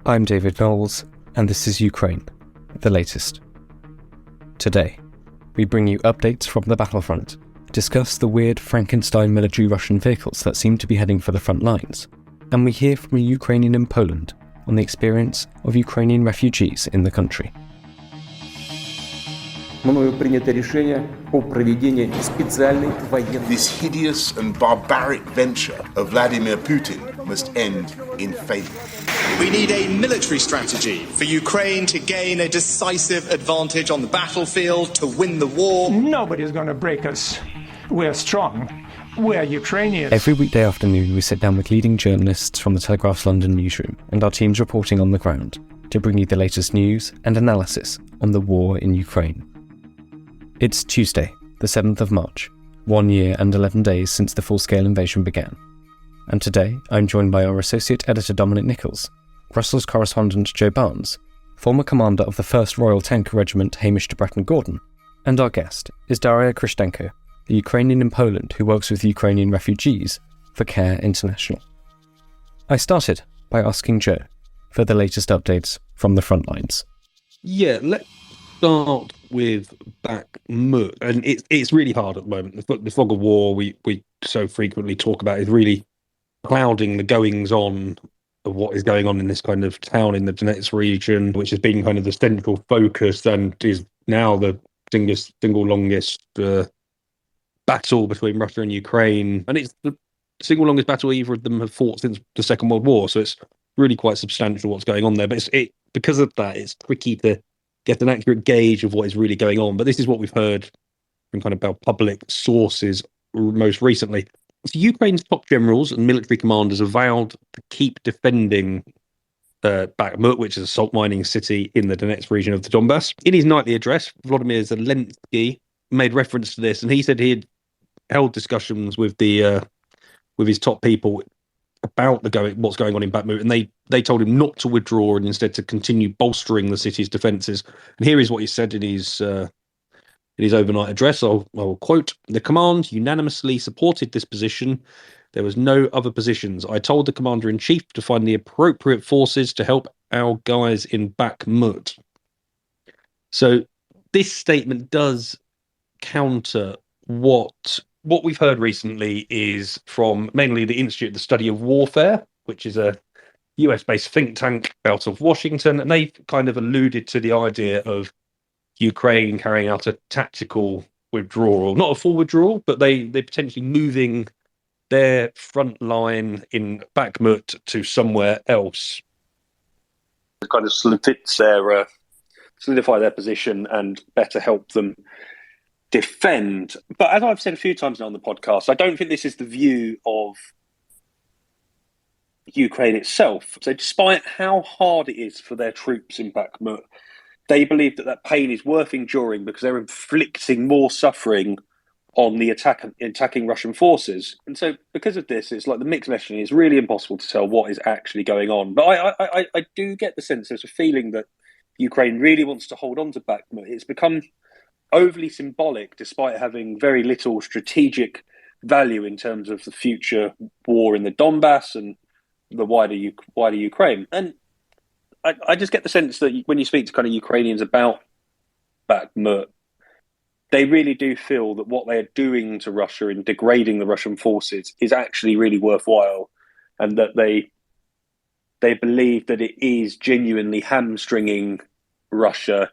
I'm David Knowles, and this is Ukraine, the latest. Today, we bring you updates from the Battlefront, discuss the weird Frankenstein military Russian vehicles that seem to be heading for the front lines, and we hear from a Ukrainian in Poland on the experience of Ukrainian refugees in the country. This hideous and barbaric venture of Vladimir Putin must end in failure. We need a military strategy for Ukraine to gain a decisive advantage on the battlefield, to win the war. Nobody's going to break us. We're strong. We're Ukrainians. Every weekday afternoon, we sit down with leading journalists from the Telegraph's London newsroom and our teams reporting on the ground to bring you the latest news and analysis on the war in Ukraine. It's Tuesday, the 7th of March, 1 year and 11 days since the full-scale invasion began. And today, I'm joined by our Associate Editor Dominic Nichols, Brussels correspondent Joe Barnes, former commander of the 1st Royal Tank Regiment Hamish de Bretton-Gordon, and our guest is Daria Khrystenko, a Ukrainian in Poland who works with Ukrainian refugees for CARE International. I started by asking Joe for the latest updates from the front lines. Yeah, let's start with Bakhmut, and it's really hard at the moment. The fog of war we so frequently talk about is really clouding the goings on of what is going on in this kind of town in the Donetsk region, which has been kind of the central focus and is now the single longest battle between Russia and Ukraine, and it's the single longest battle either of them have fought since the Second World War. So it's really quite substantial what's going on there. But because of that, it's tricky to get an accurate gauge of what is really going on. But this is what we've heard from kind of our public sources most recently. So Ukraine's top generals and military commanders have vowed to keep defending Bakhmut, which is a salt mining city in the Donetsk region of the Donbass. In his nightly address, Volodymyr Zelensky made reference to this, and he said he had held discussions with his top people about what's going on in Bakhmut, and they told him not to withdraw and instead to continue bolstering the city's defences. And here is what he said in his overnight address. I'll quote: "The command unanimously supported this position. There was no other positions. I told the commander-in-chief to find the appropriate forces to help our guys in Bakhmut." So this statement does counter what we've heard recently is from mainly the Institute of the Study of Warfare, which is a US-based think tank out of Washington, and they've kind of alluded to the idea of Ukraine carrying out a tactical withdrawal, not a full withdrawal, but they potentially moving their front line in Bakhmut to somewhere else. It kind of solidify their position and better help them defend. But as I've said a few times now on the podcast, I don't think this is the view of Ukraine itself. So despite how hard it is for their troops in Bakhmut, they believe that pain is worth enduring because they're inflicting more suffering on the attacking Russian forces. And so because of this, it's like the mixed messaging is really impossible to tell what is actually going on. But I do get the sense there's a feeling that Ukraine really wants to hold on to Bakhmut. It's become overly symbolic despite having very little strategic value in terms of the future war in the Donbass and the wider Ukraine. And I just get the sense that when you speak to kind of Ukrainians about Bakhmut, they really do feel that what they are doing to Russia in degrading the Russian forces is actually really worthwhile, and that they believe that it is genuinely hamstringing Russia,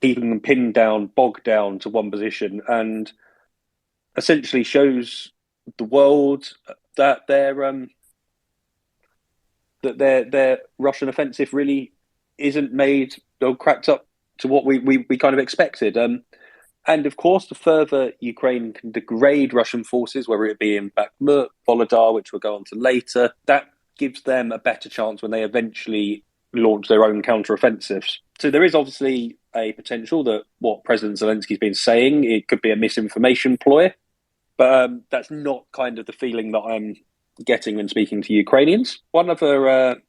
keeping them pinned down, bogged down to one position, and essentially shows the world that their Russian offensive really isn't made or cracked up to what we kind of expected. And of course, the further Ukraine can degrade Russian forces, whether it be in Bakhmut, Volodar, which we'll go on to later, that gives them a better chance when they eventually launch their own counter-offensives. So there is obviously a potential that what President Zelensky's been saying, it could be a misinformation ploy, but that's not kind of the feeling that I'm getting when speaking to Ukrainians. One other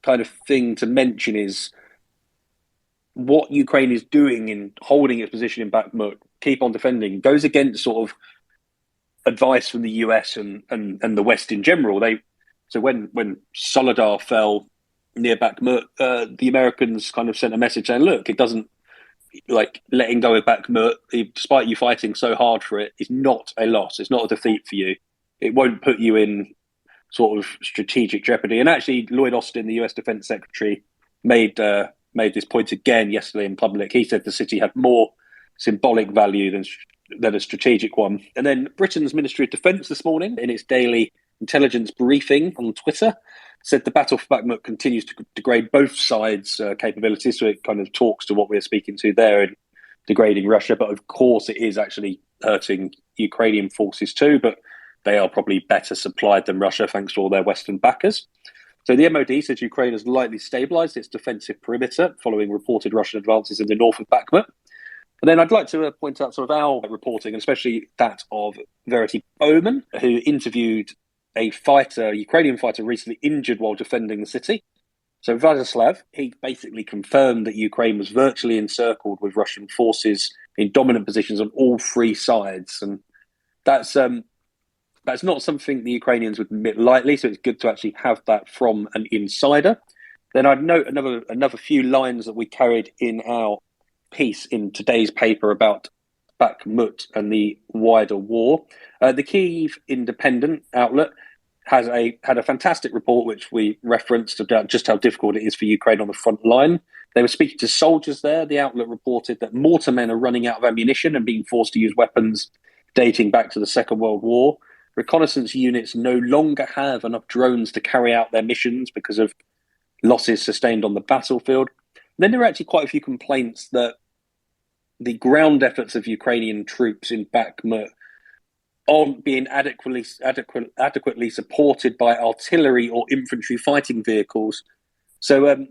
kind of thing to mention is what Ukraine is doing in holding its position in Bakhmut, keep on defending, goes against sort of advice from the US and the West in general. So when Soledar fell near Bakhmut, the Americans kind of sent a message saying, look, it doesn't, like, letting go of Bakhmut, despite you fighting so hard for it, is not a loss. It's not a defeat for you. It won't put you in sort of strategic jeopardy. And actually, Lloyd Austin, the US Defense Secretary, made this point again yesterday in public. He said the city had more symbolic value than a strategic one. And then Britain's Ministry of Defence this morning, in its daily intelligence briefing on Twitter, said the battle for Bakhmut continues to degrade both sides' capabilities. So it kind of talks to what we're speaking to there in degrading Russia. But of course, it is actually hurting Ukrainian forces too. But they are probably better supplied than Russia, thanks to all their Western backers. So the MOD says Ukraine has lightly stabilised its defensive perimeter following reported Russian advances in the north of Bakhmut. And then I'd like to point out sort of our reporting, and especially that of Verity Bowman, who interviewed a Ukrainian fighter recently injured while defending the city. So Vladislav, he basically confirmed that Ukraine was virtually encircled with Russian forces in dominant positions on all three sides. And that's not something the Ukrainians would admit lightly, so it's good to actually have that from an insider. Then I'd note another few lines that we carried in our piece in today's paper about Bakhmut and the wider war. The Kyiv Independent outlet had a fantastic report, which we referenced, about just how difficult it is for Ukraine on the front line. They were speaking to soldiers there. The outlet reported that mortarmen are running out of ammunition and being forced to use weapons dating back to the Second World War. Reconnaissance units no longer have enough drones to carry out their missions because of losses sustained on the battlefield. Then there are actually quite a few complaints that the ground efforts of Ukrainian troops in Bakhmut aren't being adequately supported by artillery or infantry fighting vehicles. So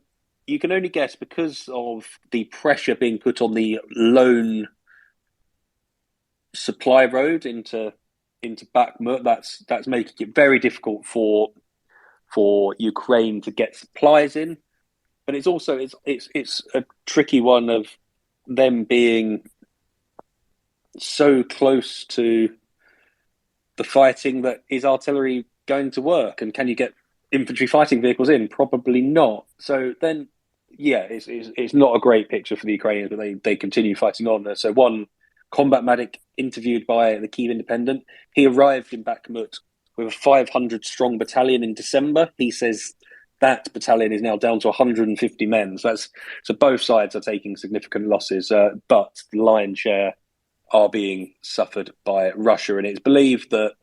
you can only guess, because of the pressure being put on the lone supply road into Bakhmut, that's making it very difficult for Ukraine to get supplies in. But it's also it's a tricky one of them being so close to the fighting. That is artillery going to work, and can you get infantry fighting vehicles in? Probably not. So then, yeah, it's not a great picture for the Ukrainians, but they continue fighting on. So one combat medic interviewed by the Kyiv Independent, he arrived in Bakhmut with a 500-strong battalion in December. He says that battalion is now down to 150 men. So both sides are taking significant losses, but the lion's share are being suffered by Russia. And it's believed that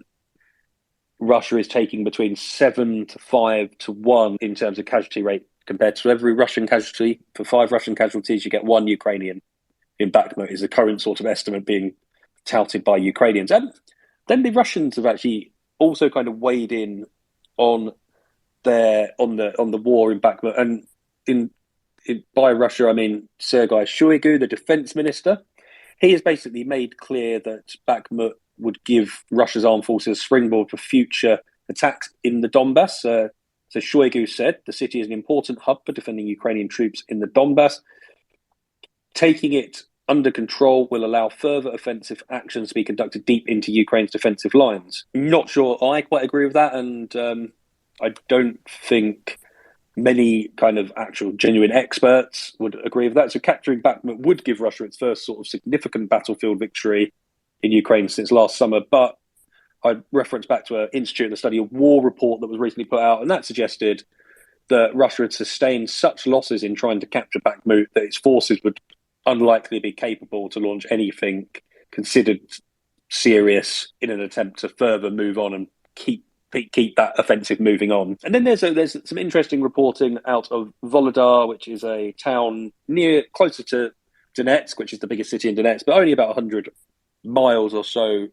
Russia is taking between 7 to 5 to 1 in terms of casualty rate, compared to every Russian casualty. For 5 Russian casualties, you get 1 Ukrainian in Bakhmut, is the current sort of estimate being touted by Ukrainians. And then the Russians have actually also kind of weighed in on the war in Bakhmut, and by Russia I mean Sergei Shoigu, the defense minister. He has basically made clear that Bakhmut would give Russia's armed forces a springboard for future attacks in the Donbass. So Shoigu said the city is an important hub for defending Ukrainian troops in the Donbass. Taking it under control will allow further offensive actions to be conducted deep into Ukraine's defensive lines. Not sure I quite agree with that, and I don't think many kind of actual genuine experts would agree with that. So capturing Bakhmut would give Russia its first sort of significant battlefield victory in Ukraine since last summer. But I reference back to an Institute of the Study of War report that was recently put out, and that suggested that Russia had sustained such losses in trying to capture Bakhmut that its forces would unlikely be capable to launch anything considered serious in an attempt to further move on and keep that offensive moving on. And then there's some interesting reporting out of Volodar, which is a town closer to Donetsk, which is the biggest city in Donetsk, but only about 100 miles or so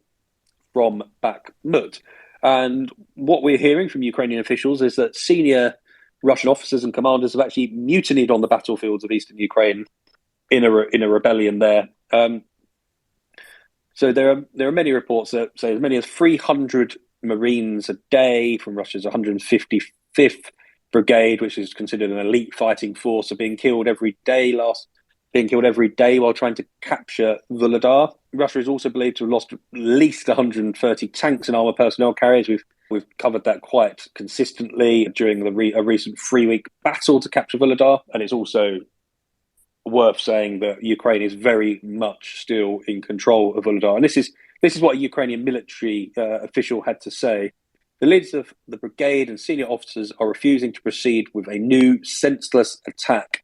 from Bakhmut. And what we're hearing from Ukrainian officials is that senior Russian officers and commanders have actually mutinied on the battlefields of eastern Ukraine in a rebellion there. So there are many reports that say as many as 300 Marines a day from Russia's 155th Brigade, which is considered an elite fighting force, are being killed every day while trying to capture Volodar. Russia is also believed to have lost at least 130 tanks and armour personnel carriers, with We've covered that quite consistently during a recent 3-week battle to capture Volodar, and it's also worth saying that Ukraine is very much still in control of Volodar. And this is what a Ukrainian military official had to say. The leaders of the brigade and senior officers are refusing to proceed with a new senseless attack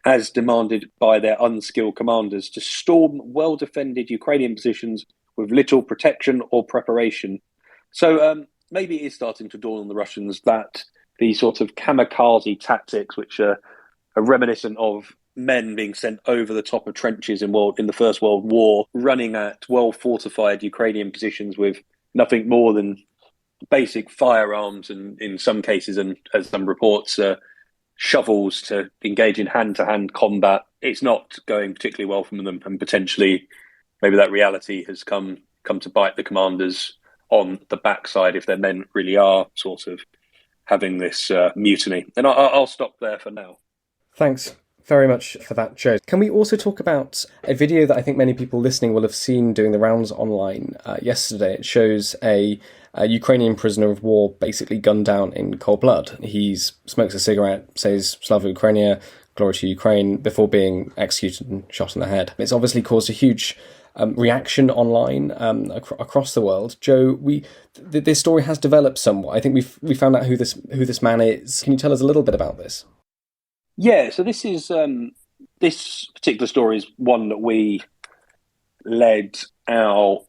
as demanded by their unskilled commanders to storm well-defended Ukrainian positions with little protection or preparation. So maybe it is starting to dawn on the Russians that the sort of kamikaze tactics, which are reminiscent of men being sent over the top of trenches in the First World War, running at well-fortified Ukrainian positions with nothing more than basic firearms and, in some cases, and as some reports, shovels to engage in hand-to-hand combat. It's not going particularly well from them, and potentially maybe that reality has come to bite the commanders on the backside if their men really are sort of having this mutiny. And I'll stop there for now. Thanks very much for that, Joe. Can we also talk about a video that I think many people listening will have seen doing the rounds online yesterday? It shows a Ukrainian prisoner of war basically gunned down in cold blood. He smokes a cigarette, says Slava Ukrainia, glory to Ukraine, before being executed and shot in the head. It's obviously caused a huge reaction online across the world. Joe, this story has developed somewhat. I think we found out who this man is. Can you tell us a little bit about this? Yeah, so this particular story is one that we led our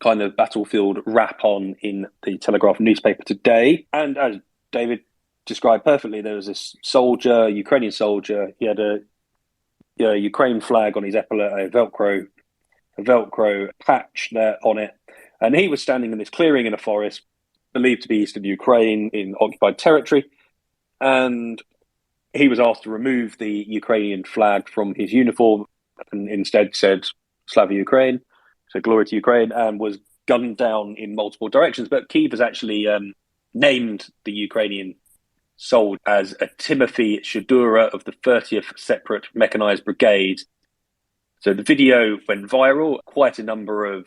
kind of battlefield wrap on in the Telegraph newspaper today. And as David described perfectly, there was this soldier, Ukrainian soldier. He had a Ukraine flag on his epaulette, a Velcro patch there on it, and he was standing in this clearing in a forest, believed to be east of Ukraine in occupied territory, and he was asked to remove the Ukrainian flag from his uniform and instead said Slava Ukraine, so glory to Ukraine, and was gunned down in multiple directions. But Kyiv has actually named the Ukrainian soldier as a Timothy Shadura of the 30th Separate Mechanized Brigade. So the video went viral. Quite a number of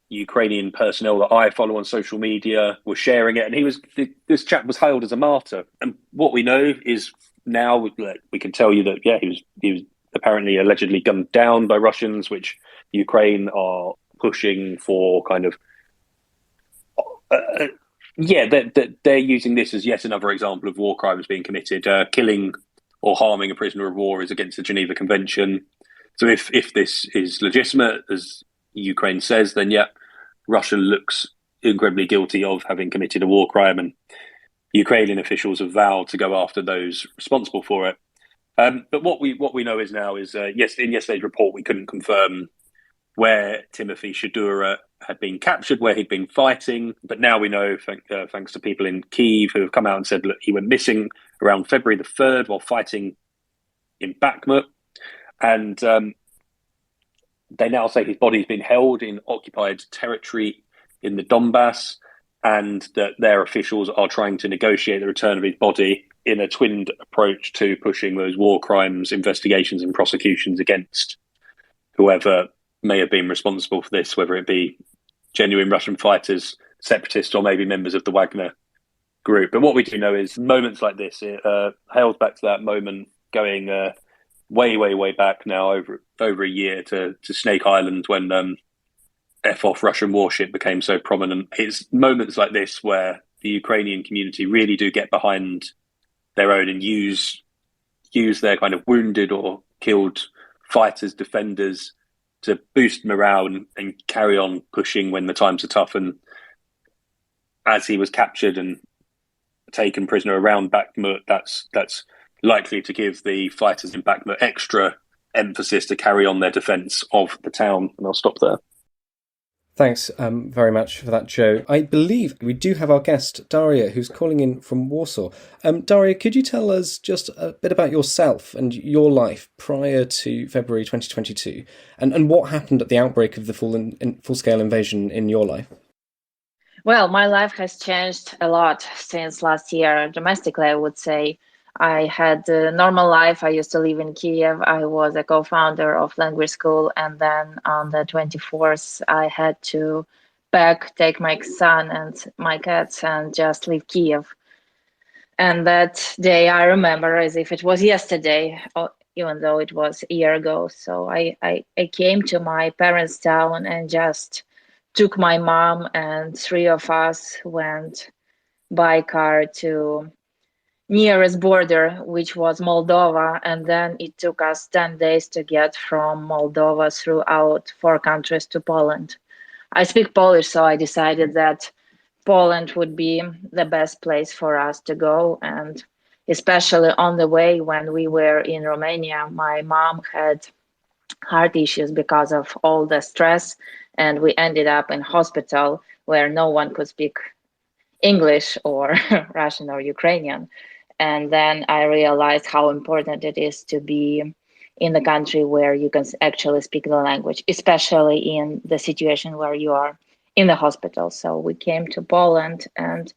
Ukrainian personnel that I follow on social media were sharing it, and this chap was hailed as a martyr. And what we know is now we can tell you that he was apparently allegedly gunned down by Russians, which Ukraine are pushing for kind of they're using this as yet another example of war crimes being committed. Killing or harming a prisoner of war is against the Geneva Convention. So if this is legitimate, as Ukraine says, then Russia looks incredibly guilty of having committed a war crime, and Ukrainian officials have vowed to go after those responsible for it. But what we know is in yesterday's report we couldn't confirm where Timothy Shadura had been captured, where he'd been fighting. But now we know, thanks to people in Kyiv who have come out and said, look, he went missing around February the 3rd while fighting in Bakhmut. And they now say his body's been held in occupied territory in the Donbass, and that their officials are trying to negotiate the return of his body in a twinned approach to pushing those war crimes investigations and prosecutions against whoever may have been responsible for this, whether it be genuine Russian fighters, separatists, or maybe members of the Wagner group. But what we do know is moments like this, it hails back to that moment going way back now, over a year, to Snake Island, when F-off Russian warship became so prominent. It's moments like this where the Ukrainian community really do get behind their own and use their kind of wounded or killed fighters, defenders, to boost morale and carry on pushing when the times are tough. And as he was captured and taken prisoner around Bakhmut, that's likely to give the fighters in Bakhmut extra emphasis to carry on their defence of the town. And I'll stop there. Thanks very much for that, Joe. I believe we do have our guest, Daria, who's calling in from Warsaw. Daria, could you tell us just a bit about yourself and your life prior to February 2022, and what happened at the outbreak of the full-scale invasion in your life? Well, my life has changed a lot since last year. Domestically, I would say. I had a normal life. I used to live in Kiev. I was a co-founder of language school. And then on the 24th, I had to back, take my son and my cats, and just leave Kiev. And that day I remember as if it was yesterday, even though it was a year ago. So I came to my parents' town and just took my mom, and three of us went by car to nearest border, which was Moldova. And then it took us 10 days to get from Moldova throughout 4 countries to Poland. I speak Polish, so I decided that Poland would be the best place for us to go. And especially on the way when we were in Romania, my mom had heart issues because of all the stress, and we ended up in hospital where no one could speak English or Russian or Ukrainian. And then I realized how important it is to be in the country where you can actually speak the language, especially in the situation where you are in the hospital. So we came to Poland, and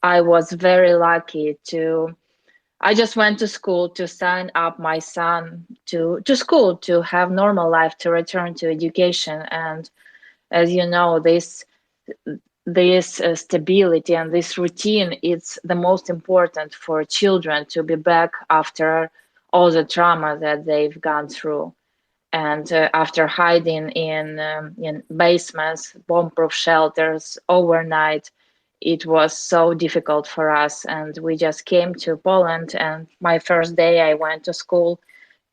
I was very lucky to. I just went to school to sign up my son to school, to have normal life, to return to education. And as you know, this stability and this routine, it's the most important for children to be back after all the trauma that they've gone through. And after hiding in basements, bomb-proof shelters overnight, it was so difficult for us. And we just came to Poland, and my first day I went to school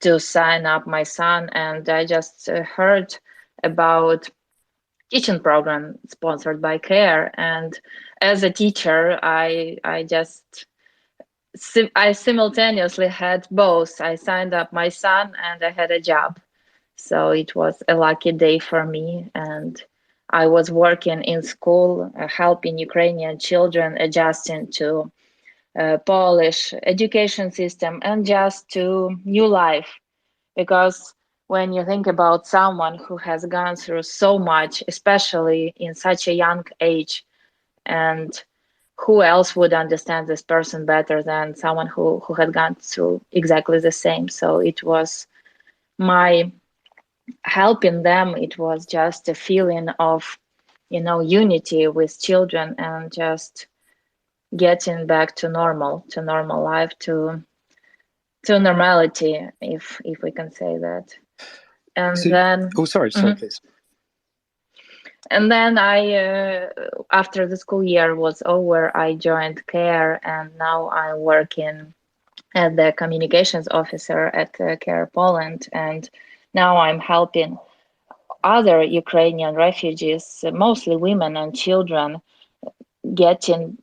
to sign up my son, and I just heard about teaching program sponsored by CARE. And as a teacher, I simultaneously had both. I signed up my son and I had a job. So it was a lucky day for me. And I was working in school, helping Ukrainian children adjusting to Polish education system and just to new life. Because when you think about someone who has gone through so much, especially in such a young age, and who else would understand this person better than someone who had gone through exactly the same? So it was my helping them. It was just a feeling of, unity with children and just getting back to normal life, to normality, if we can say that. And then sorry, please. And then I after the school year was over, I joined CARE, and now I'm working as the communications officer at CARE Poland. And now I'm helping other Ukrainian refugees, mostly women and children, getting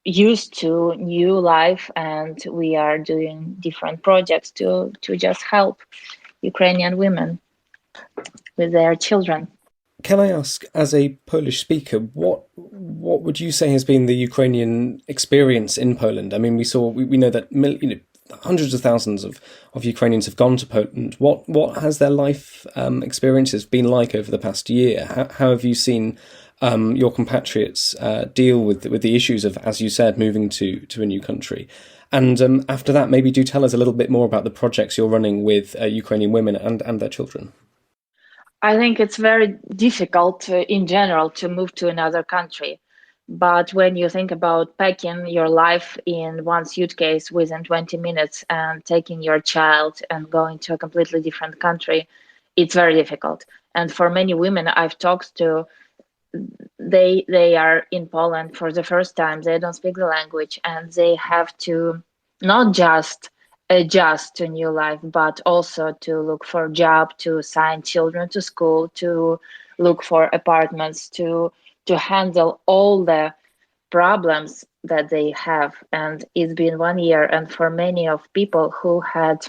used to new life. And we are doing different projects to just help Ukrainian women with their children. Can I ask, as a Polish speaker, what would you say has been the Ukrainian experience in Poland? I mean, we know that hundreds of thousands of Ukrainians have gone to Poland. What has their life experiences been like over the past year? How have you seen your compatriots deal with the issues of, as you said, moving to a new country? And after that, maybe do tell us a little bit more about the projects you're running with Ukrainian women and their children. I think it's very difficult in general to move to another country. But when you think about packing your life in one suitcase within 20 minutes and taking your child and going to a completely different country, it's very difficult. And for many women I've talked to, they are in Poland for the first time, they don't speak the language, and they have to not just adjust to new life, but also to look for a job, to send children to school, to look for apartments, to handle all the problems that they have. And it's been 1 year, and for many of people who had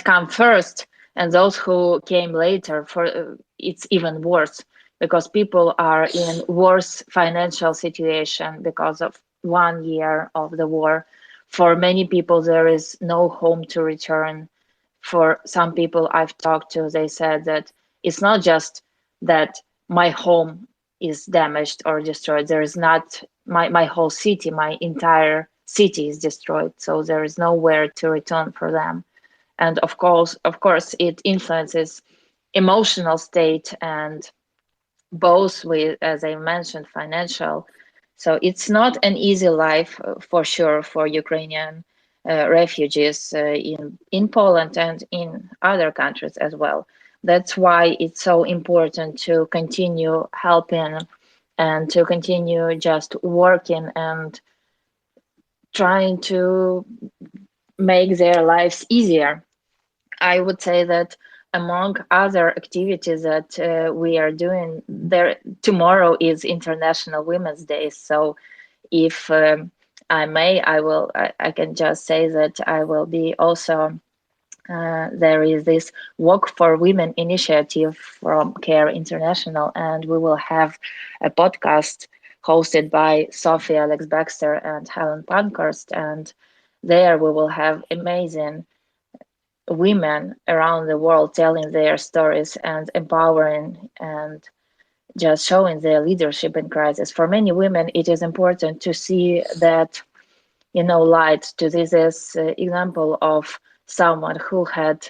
come first and those who came later, for it's even worse, because people are in worse financial situation because of 1 year of the war. For many people, there is no home to return. For some people I've talked to, they said that it's not just that my home is damaged or destroyed. There is not my whole city, my entire city is destroyed. So there is nowhere to return for them. And of course, it influences emotional state and both with, as I mentioned, financial. So it's not an easy life for sure for Ukrainian refugees in Poland and in other countries as well. That's why it's so important to continue helping and to continue just working and trying to make their lives easier. I would say that among other activities that we are doing there, tomorrow is International Women's Day. So if I may, I can just say that I will be also, there is this Walk for Women initiative from Care International, and we will have a podcast hosted by Sophie Alex Baxter and Helen Pankhurst. And there we will have amazing women around the world telling their stories and empowering and just showing their leadership in crisis. For many women, it is important to see that, light to this is example of someone who had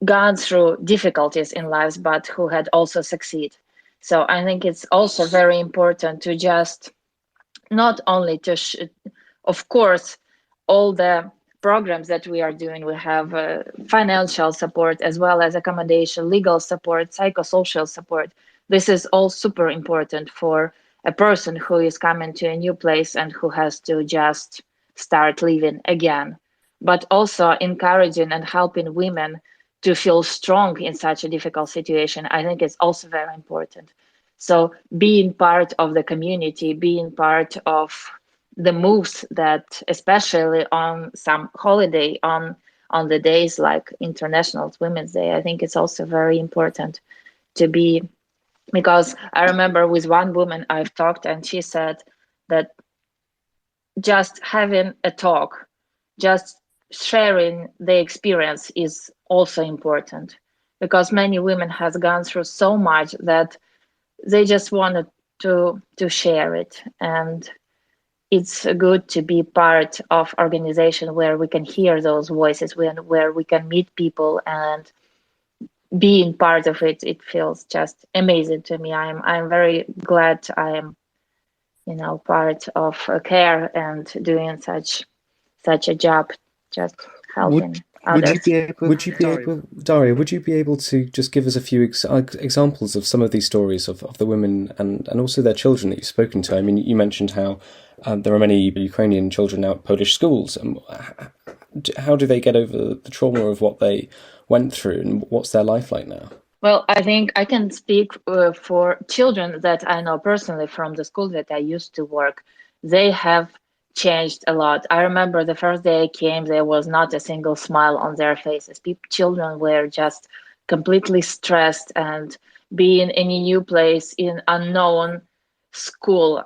gone through difficulties in lives, but who had also succeeded. So I think it's also very important to just not only to, of course, all the programs that we are doing, we have financial support as well as accommodation, legal support, psychosocial support. This is all super important for a person who is coming to a new place and who has to just start living again, but also encouraging and helping women to feel strong in such a difficult situation. I think it's also very important. So being part of the community, being part of the moves that, especially on some holiday, on the days like International Women's Day, I think it's also very important to be, because I remember with one woman I've talked and she said that just having a talk, just sharing the experience is also important, because many women has gone through so much that they just wanted to share it. And it's good to be part of organization where we can hear those voices, where we can meet people, and being part of it, it feels just amazing to me. I'm very glad I am, part of Care and doing such a job, just helping others. Daria, would you be able to just give us a few examples of some of these stories of the women and also their children that you've spoken to? I mean, you mentioned how there are many Ukrainian children now at Polish schools. How do they get over the trauma of what they went through, and what's their life like now? Well, I think I can speak for children that I know personally from the school that I used to work. They have changed a lot. I remember the first day I came, there was not a single smile on their faces. Children were just completely stressed, and being in a new place, in unknown school,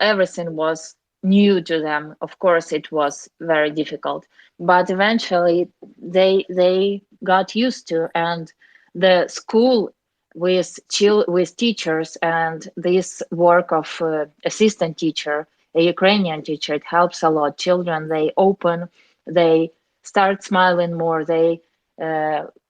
everything was new to them. Of course, it was very difficult, but eventually they got used to, and the school with teachers and this work of assistant teacher, a Ukrainian teacher, it helps a lot. Children, they start smiling more. They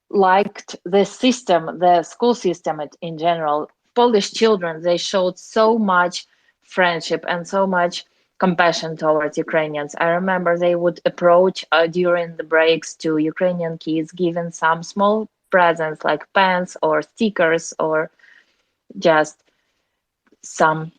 liked the system, the school system in general. Polish children, they showed so much friendship and so much compassion towards Ukrainians. I remember they would approach during the breaks to Ukrainian kids, giving some small presents like pens or stickers or just some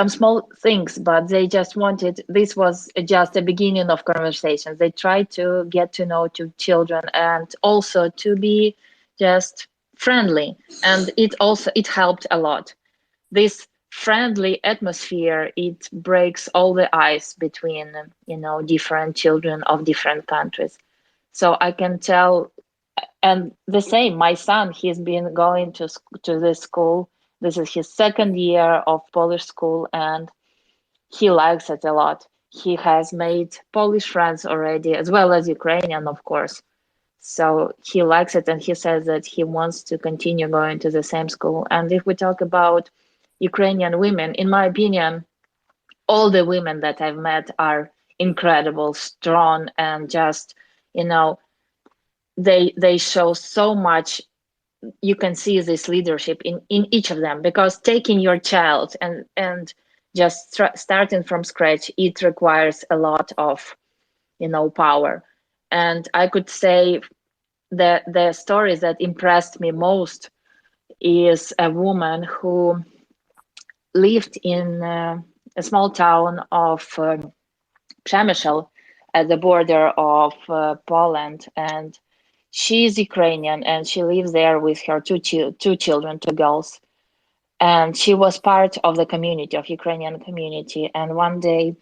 small things, but they just wanted, this was just a beginning of conversations. They tried to get to know children and also to be just friendly, and it helped a lot. This friendly atmosphere, it breaks all the ice between different children of different countries. So I can tell. And the same, my son, he's been going to this school. This is his second year of Polish school, and he likes it a lot. He has made Polish friends already, as well as Ukrainian, of course. So he likes it, and he says that he wants to continue going to the same school. And if we talk about Ukrainian women, in my opinion, all the women that I've met are incredible, strong, and just, they show so much you can see this leadership in each of them, because taking your child and just starting from scratch, it requires a lot of power. And I could say that the story that impressed me most is a woman who lived in a small town of Przemysl at the border of Poland, and she's Ukrainian, and she lives there with her two children, two girls. And she was part of the community, of Ukrainian community. And one day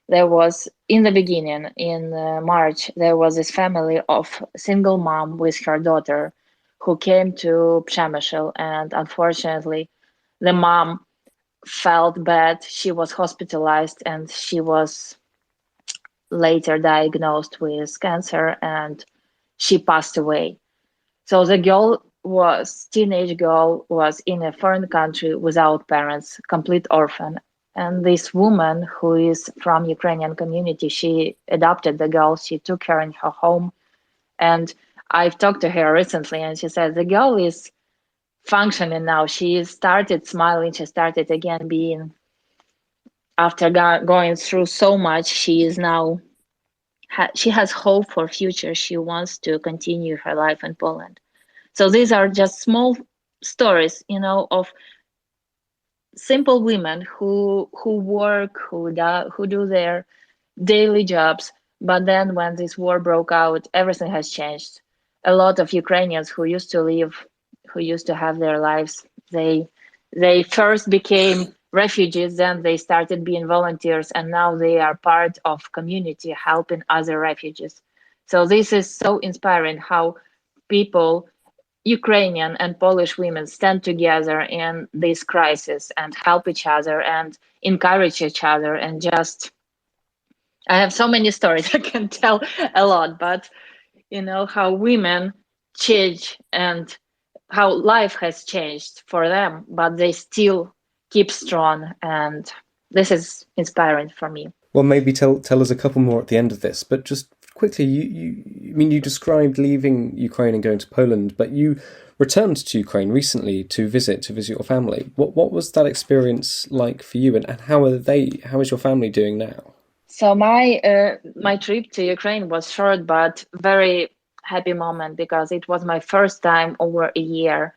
there was, in the beginning, in March, there was this family of single mom with her daughter who came to Przemysl, and unfortunately the mom felt bad. She was hospitalized, and she was later diagnosed with cancer, and she passed away. So the teenage girl was in a foreign country without parents, complete orphan. And this woman who is from Ukrainian community, she adopted the girl, she took her in her home. And I've talked to her recently, and she said the girl is functioning now. She started smiling, she started again being, after going through so much, she is now, she has hope for future. She wants to continue her life in Poland. So these are just small stories, of simple women who work, who do their daily jobs. But then when this war broke out, everything has changed. A lot of Ukrainians who used to live, who used to have their lives, they first became refugees, then they started being volunteers, and now they are part of community helping other refugees. So this is so inspiring how people, Ukrainian and Polish women, stand together in this crisis and help each other and encourage each other. And just, I have so many stories I can tell a lot, but how women change and how life has changed for them, but they still keep strong. And this is inspiring for me. Well, maybe tell us a couple more at the end of this, but just quickly, you described leaving Ukraine and going to Poland, but you returned to Ukraine recently to visit your family. What was that experience like for you, and how is your family doing now? So my trip to Ukraine was short but very happy moment, because it was my first time over a year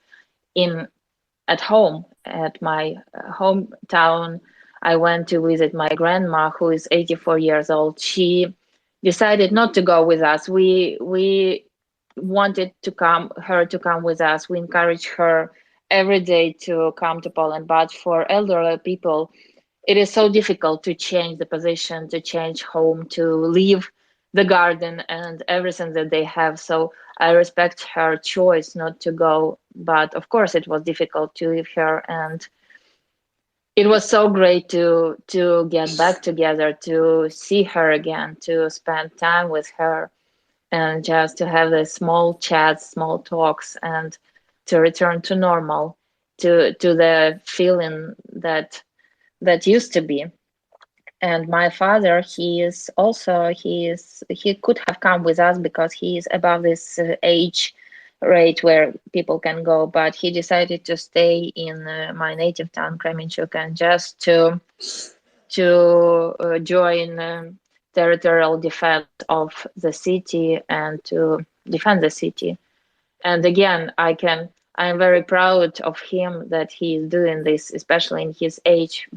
at home, at my hometown. I went to visit my grandma, who is 84 years old. She decided not to go with us. We wanted her to come with us. We encouraged her every day to come to Poland. But for elderly people, it is so difficult to change the position, to change home, to leave the garden and everything that they have. So I respect her choice not to go. But of course, it was difficult to leave her. And it was so great to get back together, to see her again, to spend time with her, and just to have the small chats, small talks, and to return to normal, to the feeling that used to be. And my father, he could have come with us because he is above this age rate where people can go, but he decided to stay in my native town, Kremenchuk, and just to join territorial defense of the city and to defend the city. And again, I'm very proud of him that he is doing this, especially in his age.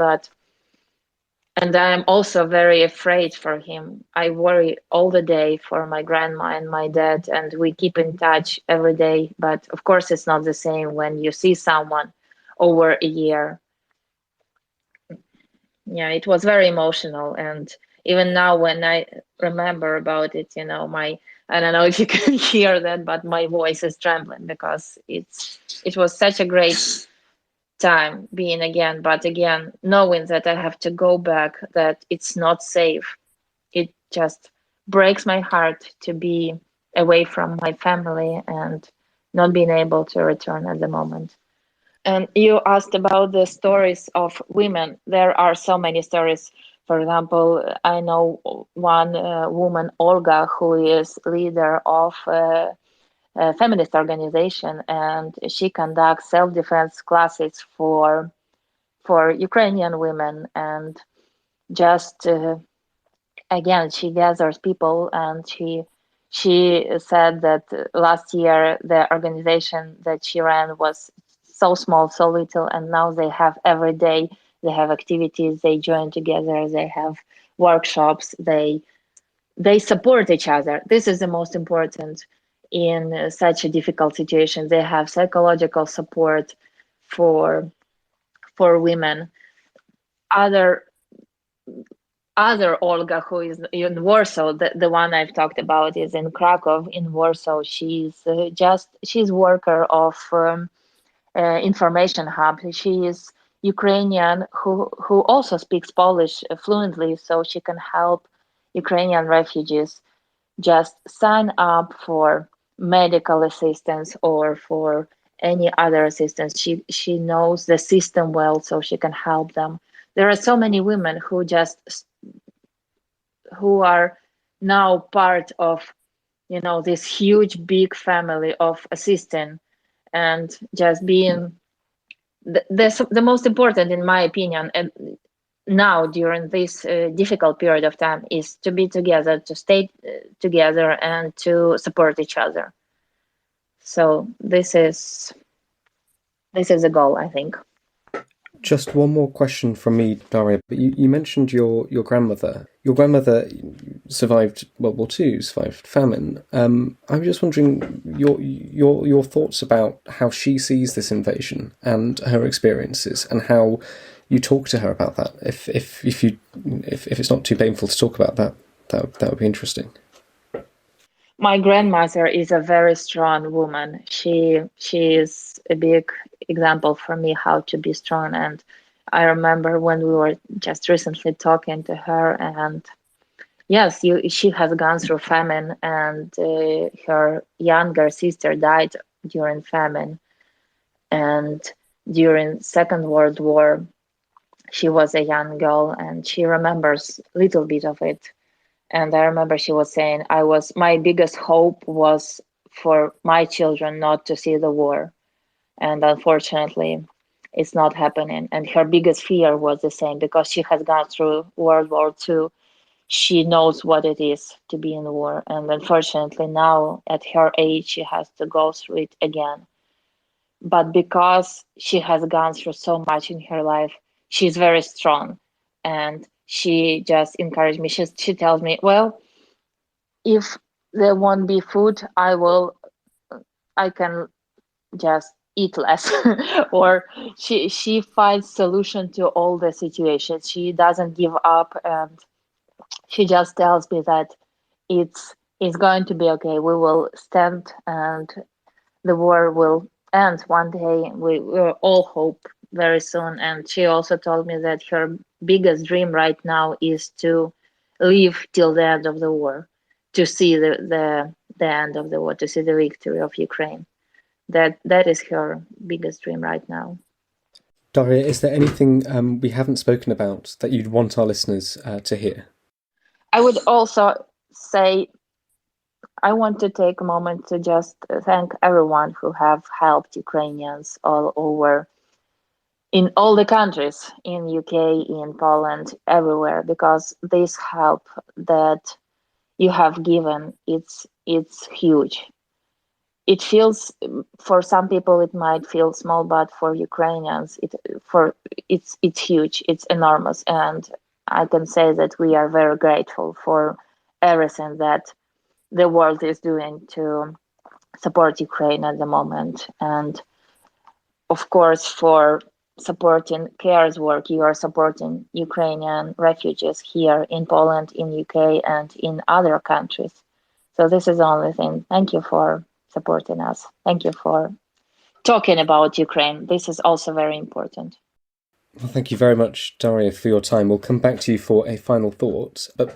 And I'm also very afraid for him. I worry all the day for my grandma and my dad, and we keep in touch every day. But of course, it's not the same when you see someone over a year. Yeah, it was very emotional. And even now, when I remember about it, I don't know if you can hear that, but my voice is trembling, because it was such a great time being again, but again, knowing that I have to go back, that it's not safe. It just breaks my heart to be away from my family and not being able to return at the moment. And you asked about the stories of women. There are so many stories. For example, I know one woman, Olga, who is leader of feminist organization, and she conducts self-defense classes for Ukrainian women. And just again, she gathers people, and she said that last year the organization that she ran was so small, so little, and now they have every day, they have activities, they join together, they have workshops, they support each other. This is the most important in such a difficult situation. They have psychological support for women. Other Olga, who is in Warsaw, the one I've talked about, is in Krakow, in Warsaw. She's worker of information hub. She is Ukrainian who also speaks Polish fluently, so she can help Ukrainian refugees just sign up for medical assistance or for any other assistance. She knows the system well, so she can help them. There are so many women who are now part of, this huge big family of assisting, and just being the most important, in my opinion, and now during this difficult period of time, is to be together, to stay together, and to support each other. So this is the goal, I think. Just one more question from me, Daria. But you mentioned your grandmother. Your grandmother survived World War II, survived famine. I'm just wondering your thoughts about how she sees this invasion and her experiences, and how you talk to her about that. If it's not too painful to talk about that, that would be interesting. My grandmother is a very strong woman. She is a big example for me how to be strong. And I remember when we were just recently talking to her, and yes, she has gone through famine, and her younger sister died during famine. And during Second World War, she was a young girl, and she remembers a little bit of it. And I remember she was saying, my biggest hope was for my children not to see the war. And unfortunately, it's not happening. And her biggest fear was the same, because she has gone through World War II. She knows what it is to be in war. And unfortunately, now at her age, she has to go through it again. But because she has gone through so much in her life, she's very strong. And she just encouraged me. She tells me, well, if there won't be food, I can just eat less. Or she finds solution to all the situations. She doesn't give up, and she just tells me that it's going to be okay. We will stand, and the war will end one day. We all hope very soon. And she also told me that her biggest dream right now is to live till the end of the war, to see the end of the war, to see the victory of Ukraine. That is her biggest dream right now. Daria, is there anything we haven't spoken about that you'd want our listeners to hear? I would also say, I want to take a moment to just thank everyone who have helped Ukrainians all over, in all the countries, in UK, in Poland, everywhere, because this help that you have given, it's huge. It feels, for some people it might feel small, but for Ukrainians it's huge, it's enormous. And I can say that we are very grateful for everything that the world is doing to support Ukraine at the moment. And of course, for supporting CARE's work, you are supporting Ukrainian refugees here in Poland, in UK, and in other countries. So this is the only thing. Thank you for supporting us. Thank you for talking about Ukraine. This is also very important. Well, thank you very much, Daria, for your time. We'll come back to you for a final thought. But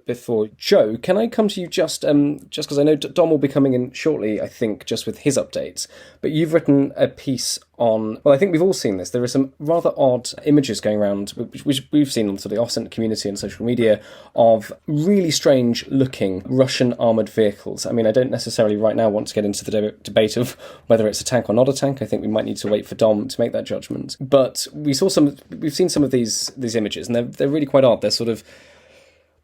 before Joe, can I come to you just because I know Dom will be coming in shortly, I think, just with his updates. But you've written a piece on, well, I think we've all seen this. There are some rather odd images going around, which we've seen on sort of the OSCENT community and social media, of really strange looking Russian armoured vehicles. I mean, I don't necessarily right now want to get into the debate of whether it's a tank or not a tank. I think we might need to wait for Dom to make that judgment. But we've seen some of these images, and they're really quite odd. They're sort of,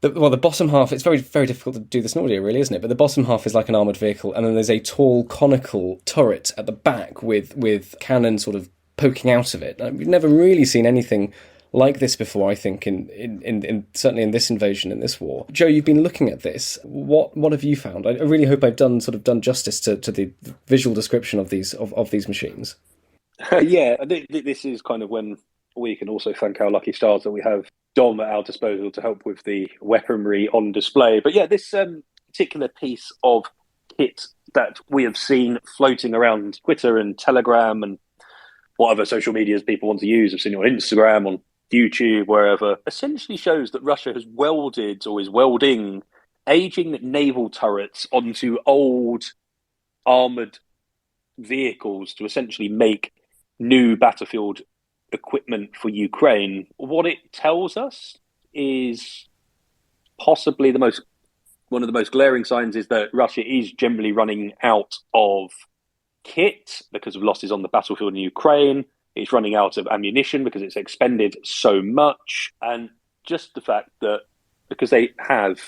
the bottom half, it's very, very difficult to do this in audio, really, isn't it? But the bottom half is like an armoured vehicle, and then there's a tall, conical turret at the back with cannon sort of poking out of it. We've never really seen anything like this before, I think, in certainly in this invasion, in this war. Joe, you've been looking at this. What have you found? I really hope I've done justice to the visual description of these machines. Yeah, this is kind of when we can also thank our lucky stars that we have Dom at our disposal to help with the weaponry on display. But yeah, this particular piece of kit that we have seen floating around Twitter and Telegram and whatever social medias people want to use, I've seen it on Instagram, on YouTube, wherever, essentially shows that Russia has welded or is welding aging naval turrets onto old armoured vehicles to essentially make new battlefield equipment for Ukraine. What it tells us is possibly one of the most glaring signs is that Russia is generally running out of kit because of losses on the battlefield in Ukraine. It's running out of ammunition because it's expended so much. And just the fact that because they have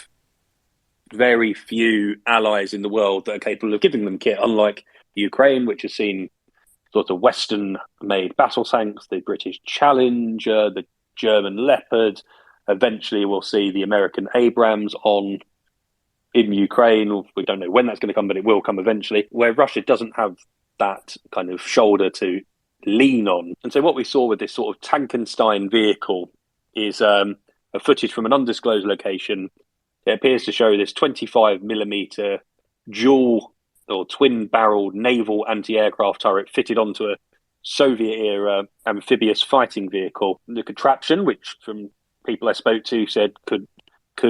very few allies in the world that are capable of giving them kit, unlike Ukraine, which has seen sort of Western-made battle tanks, the British Challenger, the German Leopard. Eventually, we'll see the American Abrams in Ukraine. We don't know when that's going to come, but it will come eventually, where Russia doesn't have that kind of shoulder to lean on. And so what we saw with this sort of Frankenstein vehicle is a footage from an undisclosed location. It appears to show this 25mm dual or twin-barreled naval anti-aircraft turret fitted onto a Soviet-era amphibious fighting vehicle. The contraption, which from people I spoke to said could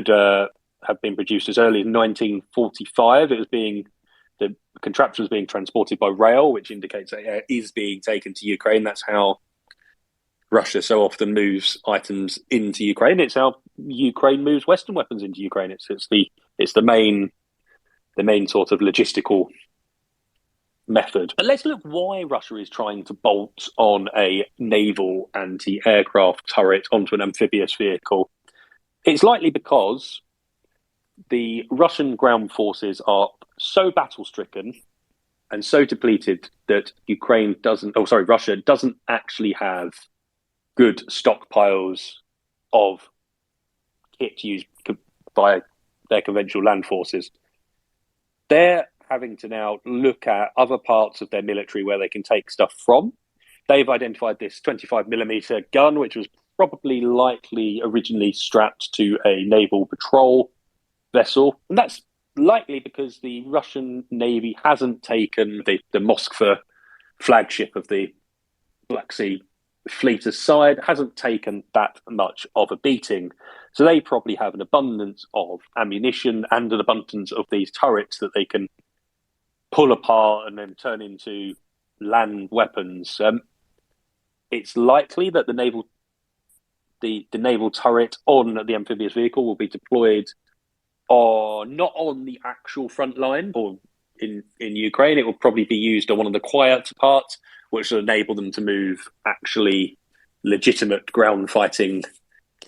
have been produced as early as 1945, the contraption was being transported by rail, which indicates that it is being taken to Ukraine. That's how Russia so often moves items into Ukraine. It's how Ukraine moves Western weapons into Ukraine. It's the main sort of logistical method. But let's look why Russia is trying to bolt on a naval anti-aircraft turret onto an amphibious vehicle. It's likely because the Russian ground forces are so battle-stricken and so depleted that Russia doesn't actually have good stockpiles of kit used by their conventional land forces. They're having to now look at other parts of their military where they can take stuff from. They've identified this 25mm gun, which was probably likely originally strapped to a naval patrol vessel. And that's likely because the Russian Navy hasn't taken the Moskva flagship of the Black Sea Fleet aside, hasn't taken that much of a beating. So they probably have an abundance of ammunition and an abundance of these turrets that they can pull apart and then turn into land weapons. It's likely that the naval turret on the amphibious vehicle will be deployed not on the actual front line or in Ukraine. It will probably be used on one of the quiet parts, which will enable them to move actually legitimate ground fighting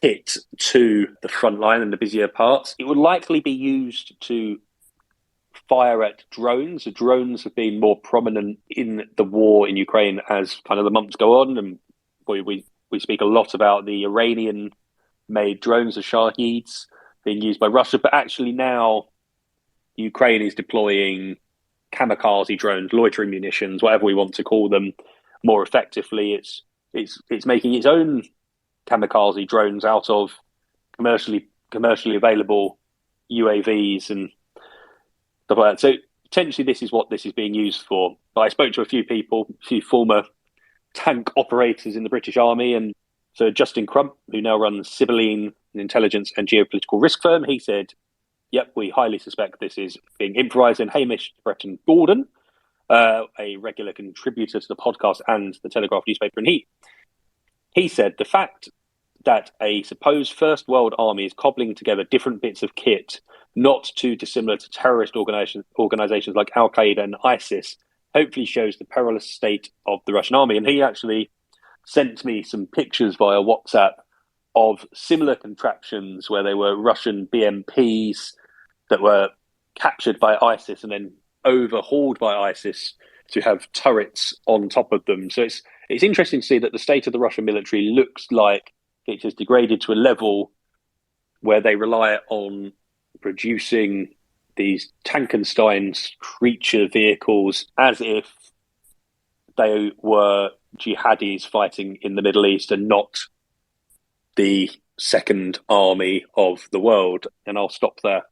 kit to the front line and the busier parts. It would likely be used to fire at drones. The drones have been more prominent in the war in Ukraine as kind of the months go on, and we speak a lot about the Iranian-made drones, the Shaheeds, being used by Russia, but actually now Ukraine is deploying kamikaze drones, loitering munitions, whatever we want to call them, more effectively. It's making its own kamikaze drones out of commercially available UAVs and stuff like that. So potentially this is what this is being used for. But I spoke to a few former tank operators in the British Army, and so Justin Crump, who now runs Sibylline, an intelligence and geopolitical risk firm, he said, yep, we highly suspect this is being improvised. And Hamish Breton Gordon, a regular contributor to the podcast and the Telegraph newspaper, and he said the fact that a supposed First World Army is cobbling together different bits of kit, not too dissimilar to terrorist organizations like Al Qaeda and ISIS, hopefully shows the perilous state of the Russian army. And he actually sent me some pictures via WhatsApp of similar contraptions where they were Russian BMPs that were captured by ISIS and then overhauled by ISIS to have turrets on top of them. So it's interesting to see that the state of the Russian military looks like it has degraded to a level where they rely on producing these Frankenstein's creature vehicles as if they were jihadis fighting in the Middle East and not the second army of the world. And I'll stop there.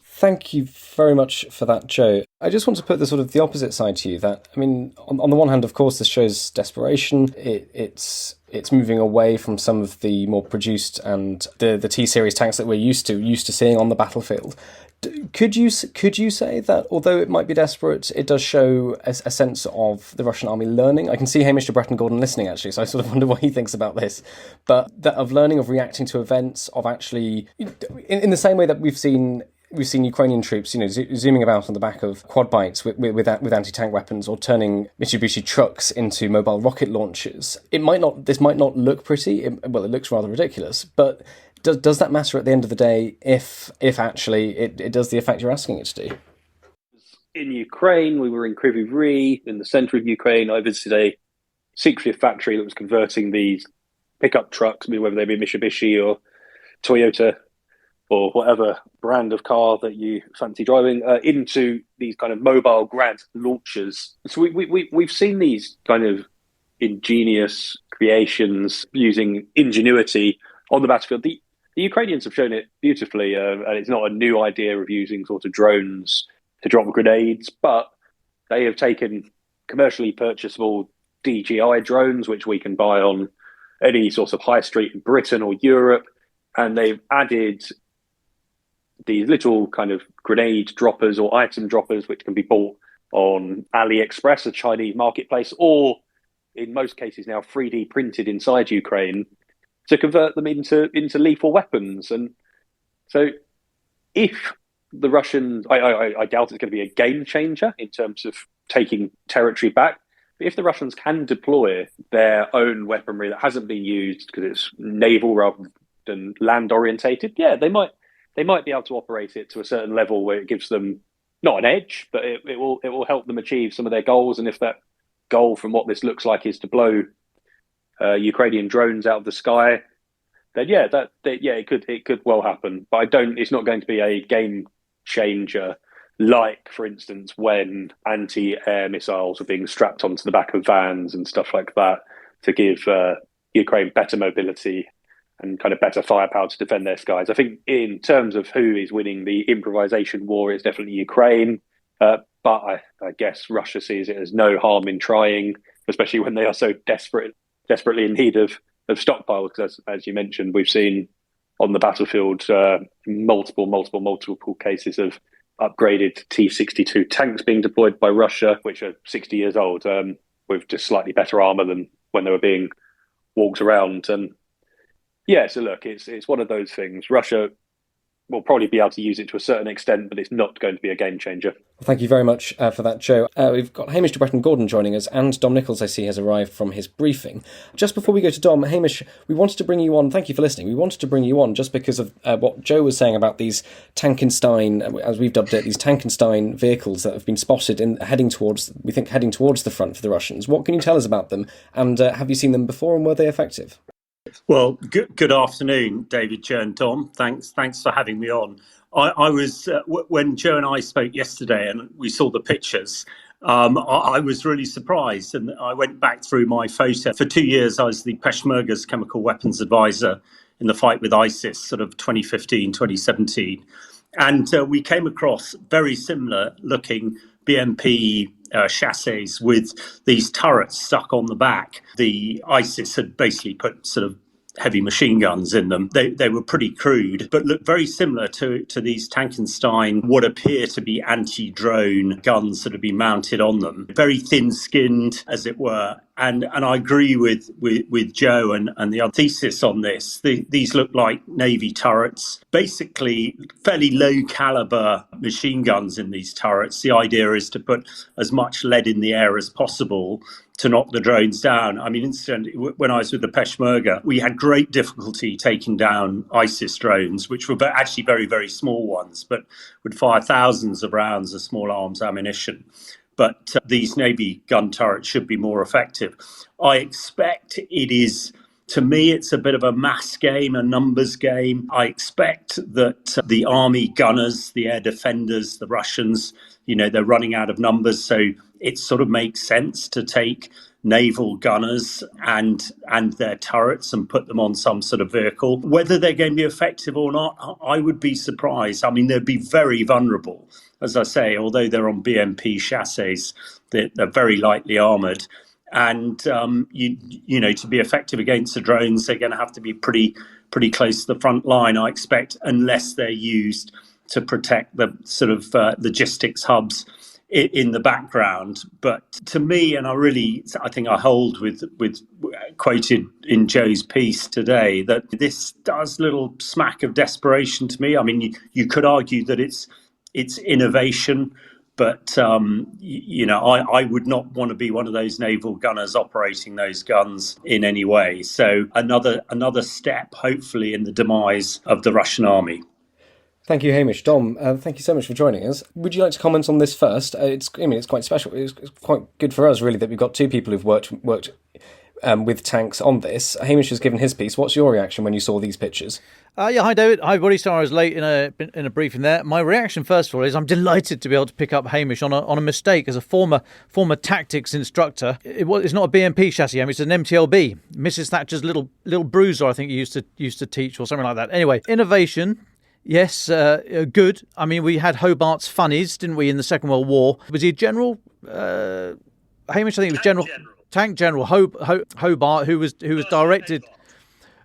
Thank you very much for that, Joe. I just want to put the opposite side to you. That, I mean, on the one hand, of course, this shows desperation. It's moving away from some of the more produced and the T-series tanks that we're used to seeing on the battlefield. Could you say that although it might be desperate, it does show a sense of the Russian army learning? I can see Hamish de Bretton Gordon listening, actually, so I sort of wonder what he thinks about this. But that of learning, of reacting to events, of actually, in the same way that we've seen Ukrainian troops, zooming about on the back of quad bikes with anti-tank weapons, or turning Mitsubishi trucks into mobile rocket launchers. This might not look pretty. It looks rather ridiculous. But does that matter at the end of the day? If actually it does the effect you're asking it to do? In Ukraine, we were in Refugee, in the centre of Ukraine. I visited a secretive factory that was converting these pickup trucks, whether they be Mitsubishi or Toyota or whatever brand of car that you fancy driving, into these kind of mobile grad launchers. So we've seen these kind of ingenious creations using ingenuity on the battlefield. The Ukrainians have shown it beautifully, and it's not a new idea of using sort of drones to drop grenades, but they have taken commercially purchasable DJI drones, which we can buy on any sort of high street in Britain or Europe, and they've added these little kind of grenade droppers or item droppers, which can be bought on AliExpress, a Chinese marketplace, or in most cases now 3D printed inside Ukraine to convert them into lethal weapons. And so if the Russians, I doubt it's going to be a game changer in terms of taking territory back, but if the Russians can deploy their own weaponry that hasn't been used because it's naval rather than land orientated, they might be able to operate it to a certain level where it gives them not an edge, but it will help them achieve some of their goals. And if that goal from what this looks like is to blow Ukrainian drones out of the sky, then it could well happen. But it's not going to be a game changer like, for instance, when anti-air missiles were being strapped onto the back of vans and stuff like that to give Ukraine better mobility and kind of better firepower to defend their skies. I think in terms of who is winning the improvisation war, it's definitely Ukraine. But I guess Russia sees it as no harm in trying, especially when they are so desperately in need of stockpiles. Because as you mentioned, we've seen on the battlefield multiple cases of upgraded T-62 tanks being deployed by Russia, which are 60 years old, with just slightly better armour than when they were being walked around. And so look, it's one of those things. Russia will probably be able to use it to a certain extent, but it's not going to be a game changer. Thank you very much for that, Joe. We've got Hamish de Bretton Gordon joining us, and Dom Nichols, I see, has arrived from his briefing. Just before we go to Dom, Hamish, we wanted to bring you on. Thank you for listening. We wanted to bring you on just because of what Joe was saying about these Frankenstein, as we've dubbed it, these Frankenstein vehicles that have been spotted heading towards the front for the Russians. What can you tell us about them? And have you seen them before, and were they effective? Well, good afternoon, David, Joe and Dom. Thanks for having me on. I was, when Joe and I spoke yesterday and we saw the pictures, I was really surprised, and I went back through my photo. For 2 years, I was the Peshmerga's chemical weapons advisor in the fight with ISIS, sort of 2015, 2017. And we came across very similar looking BMP chassis with these turrets stuck on the back. The ISIS had basically put sort of heavy machine guns in them. They were pretty crude, but looked very similar to these Frankenstein, what appear to be anti-drone guns that have been mounted on them. Very thin-skinned, as it were. And I agree with Joe and the other thesis on this. These look like Navy turrets, basically fairly low caliber machine guns in these turrets. The idea is to put as much lead in the air as possible to knock the drones down. I mean, incidentally, when I was with the Peshmerga, we had great difficulty taking down ISIS drones, which were actually very, very small ones, but would fire thousands of rounds of small arms ammunition. But these Navy gun turrets should be more effective. I expect it is, to me, it's a bit of a mass game, a numbers game. I expect that the army gunners, the air defenders, the Russians, they're running out of numbers. So it sort of makes sense to take naval gunners and their turrets and put them on some sort of vehicle. Whether they're going to be effective or not, I would be surprised. I mean, they'd be very vulnerable. As I say, although they're on BMP chassis, they're very lightly armoured. And, to be effective against the drones, they're going to have to be pretty close to the front line, I expect, unless they're used to protect the sort of logistics hubs in the background. But to me, and I think I hold with quoted in Joe's piece today, that this does little smack of desperation to me. I mean, you could argue that it's innovation, but I would not want to be one of those naval gunners operating those guns in any way. So another step, hopefully, in the demise of the Russian army. Thank you, Hamish. Dom, thank you so much for joining us. Would you like to comment on this first? It's quite special. It's quite good for us, really, that we've got two people who've worked with tanks on this. Hamish has given his piece. What's your reaction when you saw these pictures? Hi, David. Hi, everybody. Sorry I was late in a briefing there. My reaction, first of all, is I'm delighted to be able to pick up Hamish on a mistake. As a former tactics instructor, it's not a BMP chassis, Hamish, it's an MTLB. Mrs. Thatcher's little bruiser, I think you used to teach, or something like that. Anyway, innovation. Yes, good. I mean, we had Hobart's funnies, didn't we, in the Second World War? Was he a general? Hamish, I think it was general. Tank General Hobart, who was directed.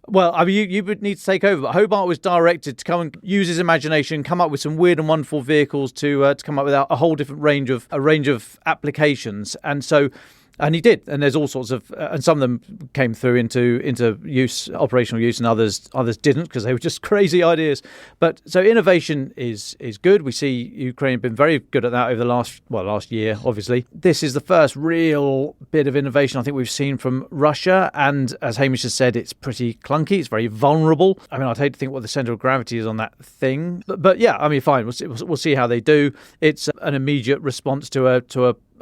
Well, I mean, you would need to take over, but Hobart was directed to come and use his imagination, come up with some weird and wonderful vehicles to come up with a whole different range of applications, and he did. And there's all sorts of, and some of them came through into use, operational use, and others didn't, because they were just crazy ideas. But so innovation is good. We see Ukraine have been very good at that over the last year, obviously. This is the first real bit of innovation I think we've seen from Russia. And as Hamish has said, it's pretty clunky. It's very vulnerable. I mean, I'd hate to think what the centre of gravity is on that thing. But yeah, I mean, fine. We'll see how they do. It's an immediate response to a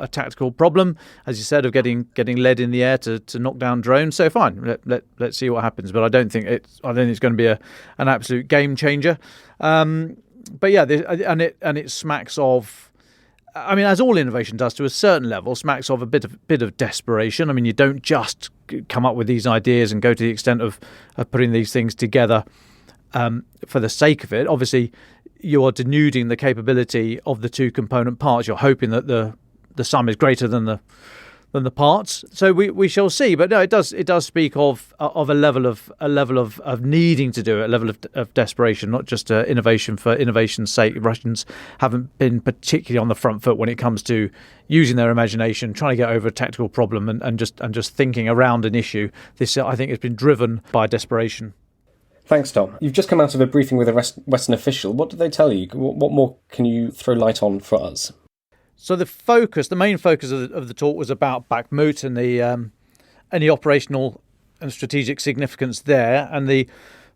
tactical problem, as you said, of getting lead in the air to knock down drones. So fine, let's see what happens. But I don't think it's going to be an absolute game changer. But yeah, it smacks of, I mean, as all innovation does to a certain level, smacks of a bit of desperation. I mean, you don't just come up with these ideas and go to the extent of putting these things together for the sake of it. Obviously, you are denuding the capability of the two component parts. You're hoping that the sum is greater than the parts. So we shall see. But no, it does speak of a level of needing to do it, a level of desperation, not just innovation for innovation's sake. Russians haven't been particularly on the front foot when it comes to using their imagination, trying to get over a tactical problem, and just thinking around an issue. This, I think, has been driven by desperation. Thanks, Tom. You've just come out of a briefing with a Western official. What did they tell you? What more can you throw light on for us? So the main focus of the talk was about Bakhmut and the operational and strategic significance there. And the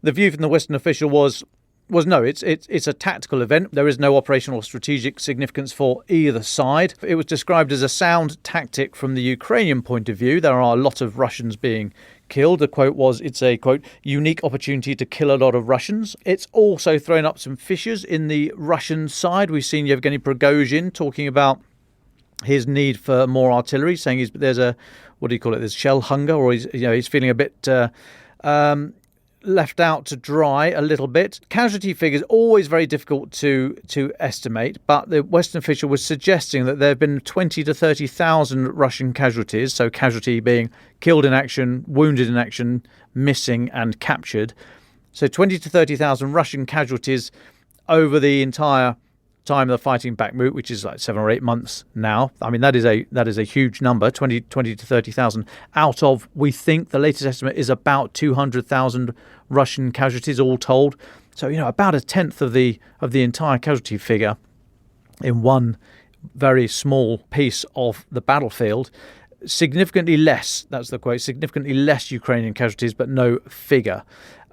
view from the Western official was no, it's a tactical event. There is no operational or strategic significance for either side. It was described as a sound tactic from the Ukrainian point of view. There are a lot of Russians being killed. The quote was, it's a, quote, unique opportunity to kill a lot of Russians. It's also thrown up some fissures in the Russian side. We've seen Yevgeny Prigozhin talking about his need for more artillery, saying there's shell hunger, or he's feeling a bit left out to dry a little bit. Casualty figures always very difficult to estimate, but the Western official was suggesting that there have been 20 to 30,000 Russian casualties, so casualty being killed in action, wounded in action, missing and captured. So 20 to 30,000 Russian casualties over the entire time of the fighting Bakhmut, which is like 7 or 8 months now. I mean, that is a huge number, 20 to 30,000 out of, we think the latest estimate is about 200,000 Russian casualties all told. So, about a tenth of the entire casualty figure in one very small piece of the battlefield. Significantly less, that's the quote, significantly less Ukrainian casualties, but no figure.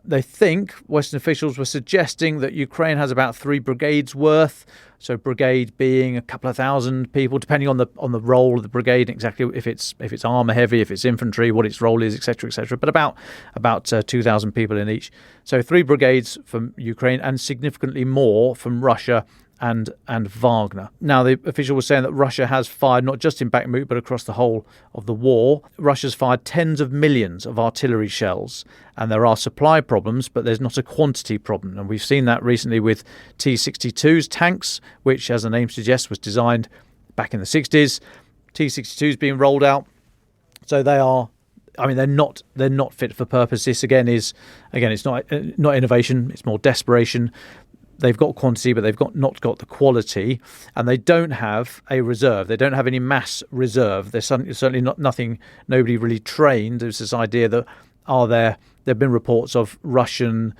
They think, Western officials were suggesting, that Ukraine has about 3 brigades worth. So brigade being a couple of thousand people, depending on the role of the brigade, exactly if it's armour heavy, if it's infantry, what its role is, etc., etc. But about 2,000 people in each. So 3 brigades from Ukraine and significantly more from Russia and Wagner. Now, the official was saying that Russia has fired, not just in Bakhmut, but across the whole of the war. Russia's fired tens of millions of artillery shells, and there are supply problems, but there's not a quantity problem. And we've seen that recently with T-62s tanks, which, as the name suggests, was designed back in the 60s. T-62s being rolled out. So they're not fit for purpose. This it's not innovation, it's more desperation. They've got quantity, but they've not got the quality, and they don't have a reserve. They don't have any mass reserve. There's certainly nobody really trained. There's this idea that there have been reports of Russian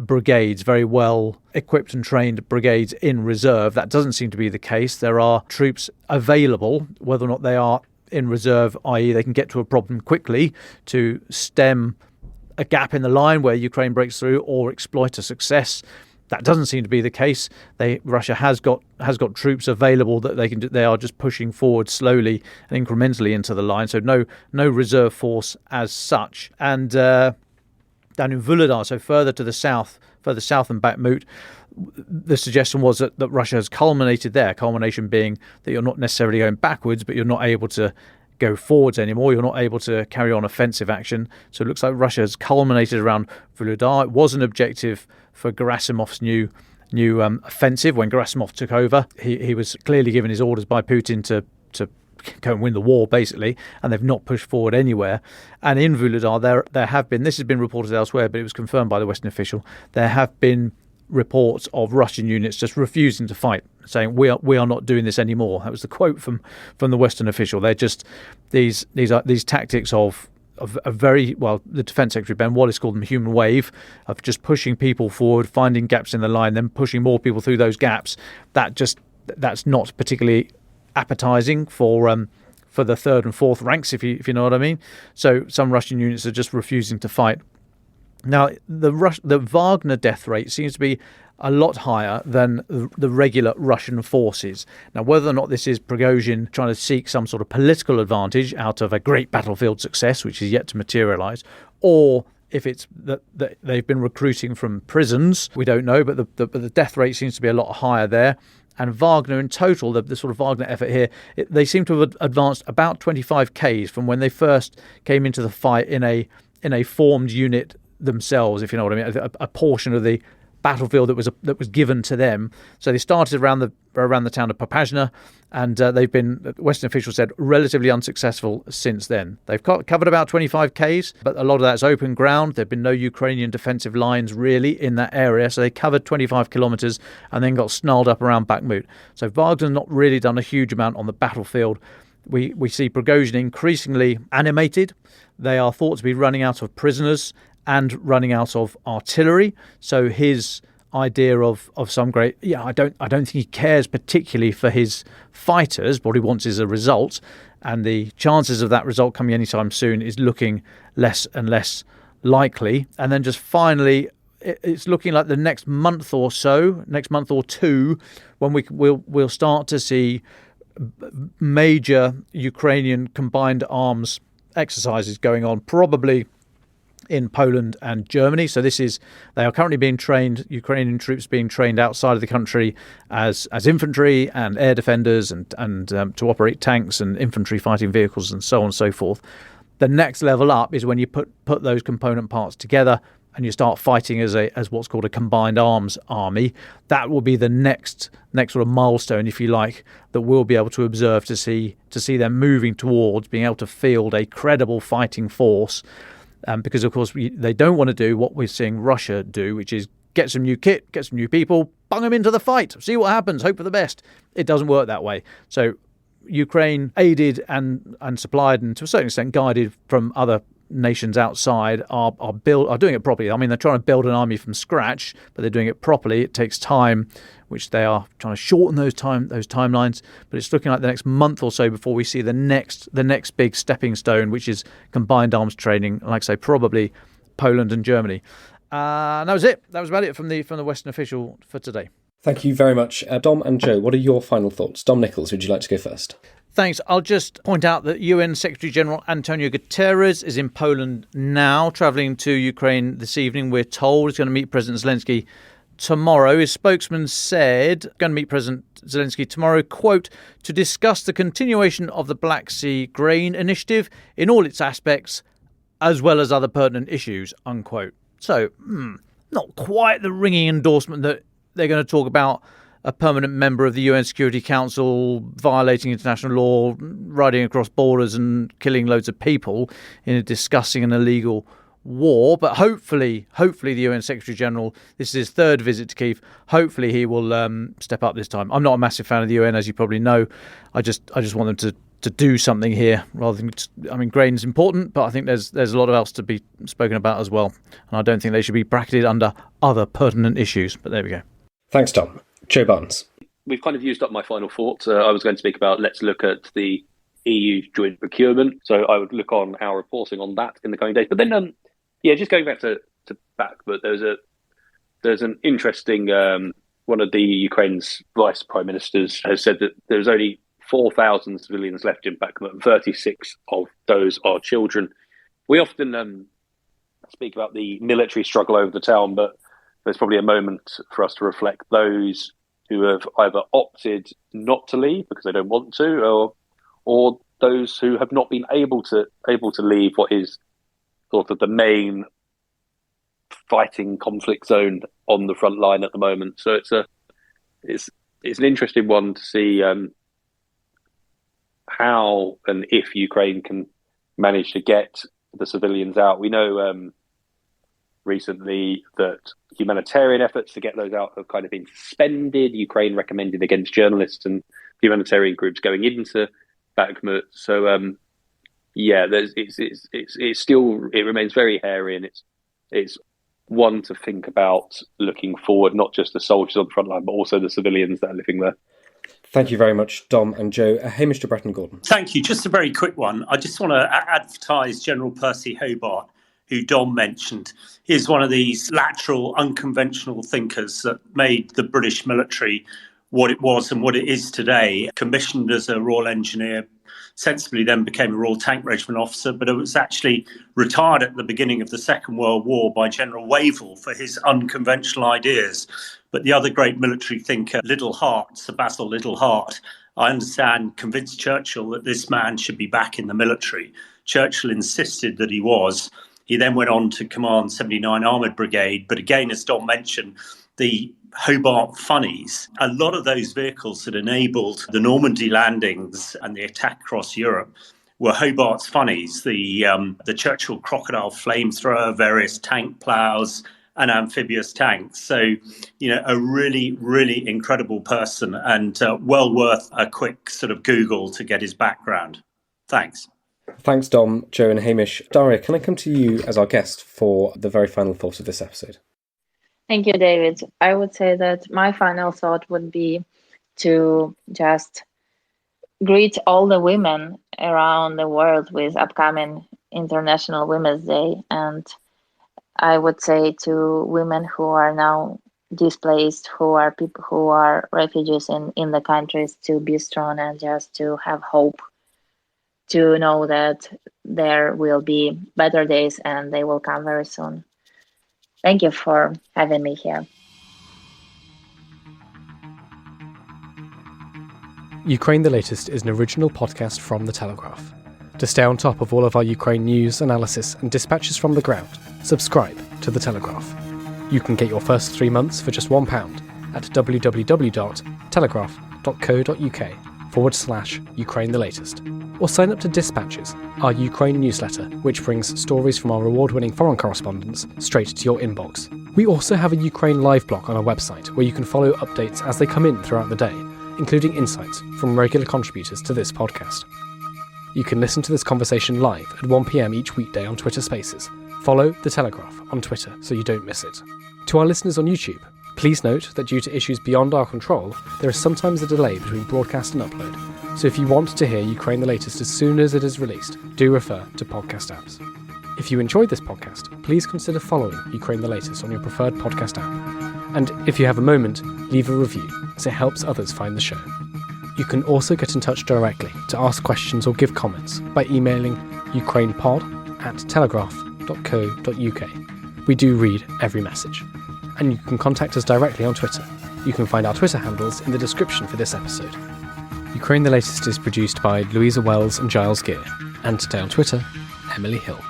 brigades, very well equipped and trained brigades in reserve. That doesn't seem to be the case. There are troops available, whether or not they are in reserve, i.e. they can get to a problem quickly to stem a gap in the line where Ukraine breaks through or exploit a success. That doesn't seem to be the case. Russia has got troops available that they can do. They are just pushing forward slowly and incrementally into the line. So no reserve force as such. And down in Vuhledar, so further south than Bakhmut, the suggestion was that Russia has culminated there. Culmination being that you're not necessarily going backwards, but you're not able to go forwards anymore. You're not able to carry on offensive action. So it looks like Russia has culminated around Vuhledar. It was an objective for Gerasimov's new offensive. When Gerasimov took over, he was clearly given his orders by Putin to go and win the war, basically, and they've not pushed forward anywhere. And in Vuhledar, there have been, this has been reported elsewhere, but it was confirmed by the Western official, there have been reports of Russian units just refusing to fight, saying we are not doing this anymore. That was the quote from the Western official. They're just these tactics of a very, well, the Defence Secretary Ben Wallace called them human wave, of just pushing people forward, finding gaps in the line, then pushing more people through those gaps. That's not particularly appetizing for the third and fourth ranks, if you know what I mean. So some Russian units are just refusing to fight. Now, the Wagner death rate seems to be a lot higher than the regular Russian forces. Now, whether or not this is Prigozhin trying to seek some sort of political advantage out of a great battlefield success, which is yet to materialise, or if it's that they've been recruiting from prisons, we don't know, but the death rate seems to be a lot higher there. And Wagner in total, the sort of Wagner effort here, they seem to have advanced about 25 Ks from when they first came into the fight in a formed unit themselves, if you know what I mean, a portion of the battlefield that was given to them. So they started around the town of Popasna, and they've been, Western officials said, relatively unsuccessful since then. They've covered about 25 Ks, but a lot of that's open ground. There've been no Ukrainian defensive lines really in that area, so they covered 25 kilometres and then got snarled up around Bakhmut. So Wagner's not really done a huge amount on the battlefield. We see Prigozhin increasingly animated. They are thought to be running out of prisoners and running out of artillery. So his idea of some great, I don't think he cares particularly for his fighters. What he wants is a result, and the chances of that result coming anytime soon is looking less and less likely. And then just finally, it's looking like the next month or two, when we'll start to see major Ukrainian combined arms exercises going on, probably in Poland and Germany. So they are currently being trained, Ukrainian troops being trained outside of the country as infantry and air defenders and to operate tanks and infantry fighting vehicles and so on and so forth. The next level up is when you put those component parts together and you start fighting as what's called a combined arms army, that will be the next sort of milestone, if you like, that we'll be able to observe to see them moving towards being able to field a credible fighting force. Because, of course, they don't want to do what we're seeing Russia do, which is get some new kit, get some new people, bung them into the fight, see what happens, hope for the best. It doesn't work that way. So Ukraine, aided and supplied and to a certain extent guided from other nations outside, are doing it properly. I mean, they're trying to build an army from scratch, but they're doing it properly. It takes time, which they are trying to shorten those timelines. But it's looking like the next month or so before we see the next big stepping stone, which is combined arms training. Like I say, probably Poland and Germany. And that was it. That was about it from the Western official for today. Thank you very much. Dom and Joe, what are your final thoughts? Dom Nichols, would you like to go first? Thanks. I'll just point out that UN Secretary-General Antonio Guterres is in Poland now, travelling to Ukraine this evening, we're told. He's going to meet President Zelensky tomorrow. His spokesman said, going to meet President Zelensky tomorrow, quote, to discuss the continuation of the Black Sea Grain Initiative in all its aspects, as well as other pertinent issues, unquote. So, not quite the ringing endorsement that they're going to talk about a permanent member of the UN Security Council violating international law, riding across borders and killing loads of people in discussing an illegal war. But hopefully the UN Secretary General, this is his third visit to Kyiv, hopefully he will step up this time. I'm not a massive fan of the UN, as you probably know. I just want them to do something here rather than, I mean, grain is important, but I think there's a lot else to be spoken about as well. And I don't think they should be bracketed under other pertinent issues. But there we go. Thanks, Tom. Joe Barnes. We've kind of used up my final thoughts. I was going to speak about, let's look at the EU joint procurement. So I would look on our reporting on that in the coming days. But then, just going back to back, but there's an interesting, one of the Ukraine's vice prime ministers has said that there's only 4,000 civilians left in Bakhmut, and 36 of those are children. We often speak about the military struggle over the town, but there's probably a moment for us to reflect those who have either opted not to leave because they don't want to, or those who have not been able to leave what is sort of the main fighting conflict zone on the front line at the moment. So it's an interesting one to see how and if Ukraine can manage to get the civilians out. We know recently that humanitarian efforts to get those out have kind of been suspended. Ukraine recommended against journalists and humanitarian groups going into Bakhmut. So it remains very hairy, and it's one to think about looking forward, not just the soldiers on the front line, but also the civilians that are living there. Thank you very much, Dom and Joe. Hamish de Bretton-Gordon. Thank you. Just a very quick one. I just want to advertise General Percy Hobart, who Dom mentioned. He's one of these lateral, unconventional thinkers that made the British military what it was and what it is today. Commissioned as a Royal Engineer, sensibly then became a Royal Tank Regiment officer, but it was actually retired at the beginning of the Second World War by General Wavell for his unconventional ideas. But the other great military thinker, Sir Basil Little Hart, I understand, convinced Churchill that this man should be back in the military. Churchill insisted that he was. He then went on to command 79 Armoured Brigade. But again, as Dom mentioned, the Hobart Funnies, a lot of those vehicles that enabled the Normandy landings and the attack across Europe were Hobart's Funnies, the Churchill Crocodile flamethrower, various tank ploughs and amphibious tanks. So, a really, really incredible person, and well worth a quick sort of Google to get his background. Thanks. Thanks, Dom, Joe and Hamish. Daria, can I come to you as our guest for the very final thought of this episode? Thank you, David. I would say that my final thought would be to just greet all the women around the world with upcoming International Women's Day. And I would say to women who are now displaced, who are people who are refugees in the countries, to be strong and just to have hope, to know that there will be better days and they will come very soon. Thank you for having me here. Ukraine the Latest is an original podcast from The Telegraph. To stay on top of all of our Ukraine news, analysis and dispatches from the ground, subscribe to The Telegraph. You can get your first 3 months for just £1 at www.telegraph.co.uk/Ukraine the Latest, or sign up to Dispatches, our Ukraine newsletter, which brings stories from our award-winning foreign correspondents straight to your inbox. We also have a Ukraine live blog on our website where you can follow updates as they come in throughout the day, including insights from regular contributors to this podcast. You can listen to this conversation live at 1 p.m. each weekday on Twitter Spaces. Follow The Telegraph on Twitter so you don't miss it. To our listeners on YouTube, please note that due to issues beyond our control, there is sometimes a delay between broadcast and upload, so if you want to hear Ukraine the Latest as soon as it is released, do refer to podcast apps. If you enjoyed this podcast, please consider following Ukraine the Latest on your preferred podcast app. And if you have a moment, leave a review, as it helps others find the show. You can also get in touch directly to ask questions or give comments by emailing ukrainepod@telegraph.co.uk. We do read every message. And you can contact us directly on Twitter. You can find our Twitter handles in the description for this episode. Ukraine the Latest is produced by Louisa Wells and Giles Gear, and today on Twitter, Emily Hill.